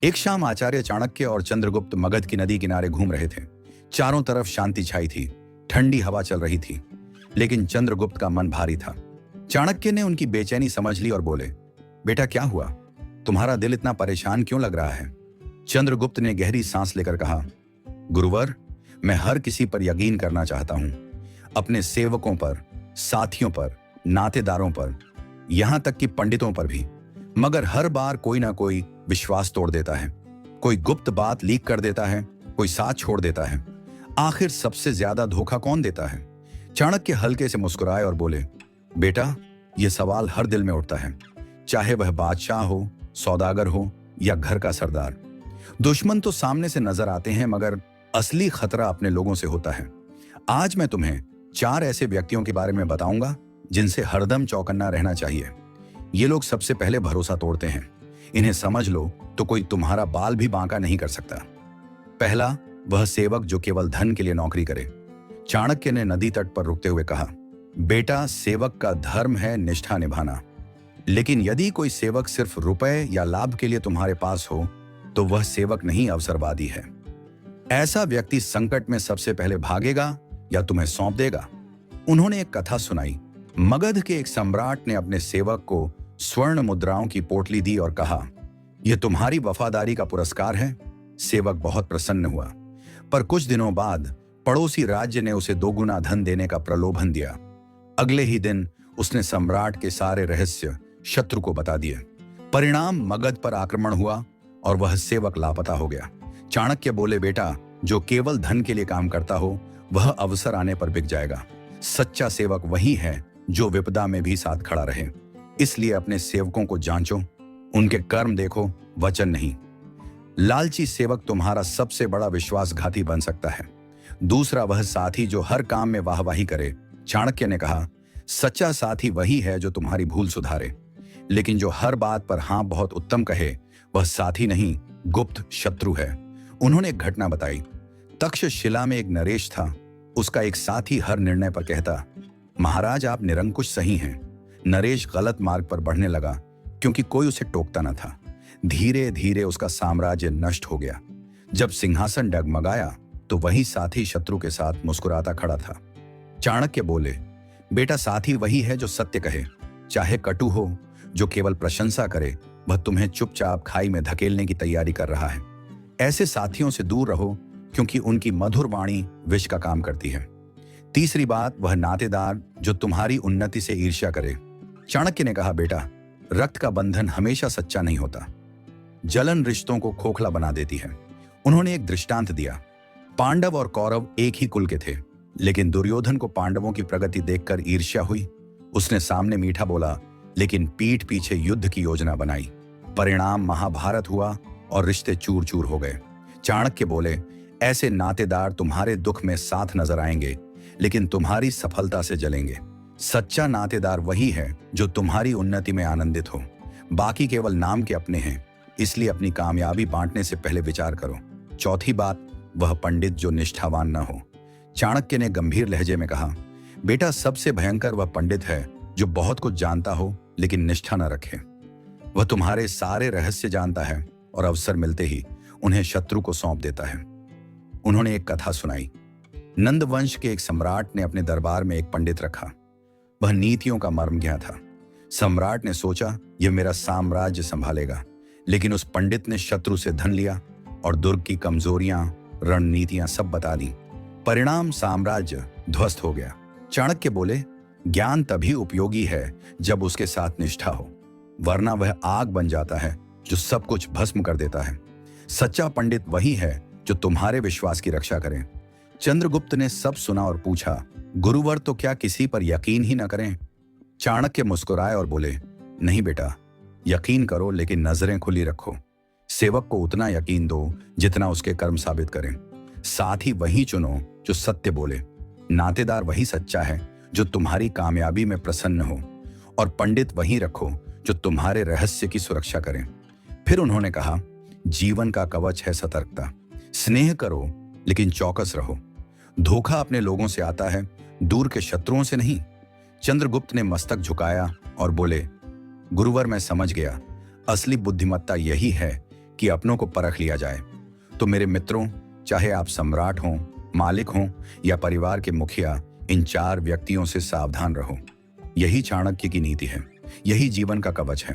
एक शाम आचार्य चाणक्य और चंद्रगुप्त मगध की नदी किनारे घूम रहे थे। चारों तरफ शांति छाई थी, ठंडी हवा चल रही थी, लेकिन चंद्रगुप्त का मन भारी था। चाणक्य ने उनकी बेचैनी समझ ली और बोले, बेटा क्या हुआ? तुम्हारा दिल इतना परेशान क्यों लग रहा है? चंद्रगुप्त ने गहरी सांस लेकर कहा, गुरुवर, मैं हर किसी पर यकीन करना चाहता हूं, अपने सेवकों पर, साथियों पर, नातेदारों पर, यहां तक कि पंडितों पर भी। मगर हर बार कोई ना कोई विश्वास तोड़ देता है, कोई गुप्त बात लीक कर देता है, कोई साथ छोड़ देता है। आखिर सबसे ज्यादा धोखा कौन देता है? चाणक्य हल्के से मुस्कुराए और बोले, बेटा, यह सवाल हर दिल में उठता है, चाहे वह बादशाह हो, सौदागर हो या घर का सरदार। दुश्मन तो सामने से नजर आते हैं, मगर असली खतरा अपने लोगों से होता है। आज मैं तुम्हें 4 ऐसे व्यक्तियों के बारे में बताऊंगा जिनसे हरदम चौकन्ना रहना चाहिए। ये लोग सबसे पहले भरोसा तोड़ते हैं। इन्हें समझ लो तो कोई तुम्हारा बाल भी बांका नहीं कर सकता। पहला, वह सेवक जो केवल धन के लिए नौकरी करे। चाणक्य ने नदी तट पर रुकते हुए कहा, बेटा, सेवक का धर्म है निष्ठा निभाना, लेकिन यदि कोई सेवक सिर्फ रुपए या लाभ के लिए तुम्हारे पास हो तो वह सेवक नहीं, अवसरवादी है। ऐसा व्यक्ति संकट में सबसे पहले भागेगा या तुम्हें सौंप देगा। उन्होंने एक कथा सुनाई। मगध के एक सम्राट ने अपने सेवक को स्वर्ण मुद्राओं की पोटली दी और कहा, यह तुम्हारी वफादारी का पुरस्कार है। सेवक बहुत प्रसन्न हुआ, पर कुछ दिनों बाद पड़ोसी राज्य ने उसे 2 गुना धन देने का प्रलोभन दिया। अगले ही दिन उसने सम्राट के सारे रहस्य शत्रु को बता दिए। परिणाम, मगध पर आक्रमण हुआ और वह सेवक लापता हो गया। चाणक्य बोले, बेटा, जो केवल धन के लिए काम करता हो वह अवसर आने पर बिक जाएगा। सच्चा सेवक वही है जो विपदा में भी साथ खड़ा रहे। इसलिए अपने सेवकों को जांचो, उनके कर्म देखो, वचन नहीं। लालची सेवक तुम्हारा सबसे बड़ा विश्वासघाती बन सकता है। दूसरा, वह साथी जो हर काम में वाहवाही करे। चाणक्य ने कहा, सच्चा साथी वही है जो तुम्हारी भूल सुधारे, लेकिन जो हर बात पर हाँ बहुत उत्तम कहे वह साथी नहीं, गुप्त शत्रु है। उन्होंने एक घटना बताई। तक्षशिला में एक नरेश था। उसका एक साथी हर निर्णय पर कहता, महाराज, आप निरंकुश सही हैं। नरेश गलत मार्ग पर बढ़ने लगा क्योंकि कोई उसे टोकता न था। धीरे धीरे उसका साम्राज्य नष्ट हो गया। जब सिंहासन डगमगाया तो वही साथी शत्रु के साथ मुस्कुराता खड़ा था। चाणक्य बोले, बेटा, साथी वही है जो सत्य कहे, चाहे कटु हो। जो केवल प्रशंसा करे वह तुम्हें चुपचाप खाई में धकेलने की तैयारी कर रहा है। ऐसे साथियों से दूर रहो क्योंकि उनकी मधुर वाणी विष का काम करती है। तीसरी बात, वह नातेदार जो तुम्हारी उन्नति से ईर्ष्या करे। चाणक्य ने कहा, बेटा, रक्त का बंधन हमेशा सच्चा नहीं होता। जलन रिश्तों को खोखला बना देती है। उन्होंने एक दृष्टांत दिया। पांडव और कौरव एक ही कुल के थे, लेकिन दुर्योधन को पांडवों की प्रगति देखकर ईर्ष्या हुई। उसने सामने मीठा बोला, लेकिन पीठ पीछे युद्ध की योजना बनाई। परिणाम महाभारत हुआ और रिश्ते चूर चूर हो गए। चाणक्य बोले, ऐसे नातेदार तुम्हारे दुख में साथ नजर आएंगे, लेकिन तुम्हारी सफलता से जलेंगे। सच्चा नातेदार वही है जो तुम्हारी उन्नति में आनंदित हो। बाकी केवल नाम के अपने हैं, इसलिए अपनी कामयाबी बांटने से पहले विचार करो। चौथी बात, वह पंडित जो निष्ठावान न हो। चाणक्य ने गंभीर लहजे में कहा, बेटा, सबसे भयंकर वह पंडित है जो बहुत कुछ जानता हो लेकिन निष्ठा न रखे। वह तुम्हारे सारे रहस्य जानता है और अवसर मिलते ही उन्हें शत्रु को सौंप देता है। उन्होंने एक कथा सुनाई। नंद वंश के एक सम्राट ने अपने दरबार में एक पंडित रखा। वह नीतियों का मर्म ज्ञ था। सम्राट ने सोचा, यह मेरा साम्राज्य संभालेगा, लेकिन उस पंडित ने शत्रु से धन लिया और दुर्ग की कमजोरियां, रणनीतियां सब बता दी। परिणाम, साम्राज्य ध्वस्त हो गया। चाणक्य बोले, ज्ञान तभी उपयोगी है जब उसके साथ निष्ठा हो, वरना वह आग बन जाता है जो सब कुछ भस्म कर देता है। सच्चा पंडित वही है जो तुम्हारे विश्वास की रक्षा करे। चंद्रगुप्त ने सब सुना और पूछा, गुरुवर, तो क्या किसी पर यकीन ही न करें? चाणक्य मुस्कुराए और बोले, नहीं बेटा, यकीन करो, लेकिन नजरें खुली रखो। सेवक को उतना यकीन दो जितना उसके कर्म साबित करें। साथी वही चुनो जो सत्य बोले। नातेदार वही सच्चा है जो तुम्हारी कामयाबी में प्रसन्न हो, और पंडित वही रखो जो तुम्हारे रहस्य की सुरक्षा करें। फिर उन्होंने कहा, जीवन का कवच है सतर्कता। स्नेह करो लेकिन चौकस रहो। धोखा अपने लोगों से आता है, दूर के शत्रुओं से नहीं। चंद्रगुप्त ने मस्तक झुकाया और बोले, गुरुवर, मैं समझ गया। असली बुद्धिमत्ता यही है कि अपनों को परख लिया जाए। तो मेरे मित्रों, चाहे आप सम्राट हों, मालिक हों या परिवार के मुखिया, इन 4 व्यक्तियों से सावधान रहो। यही चाणक्य की नीति है, यही जीवन का कवच है।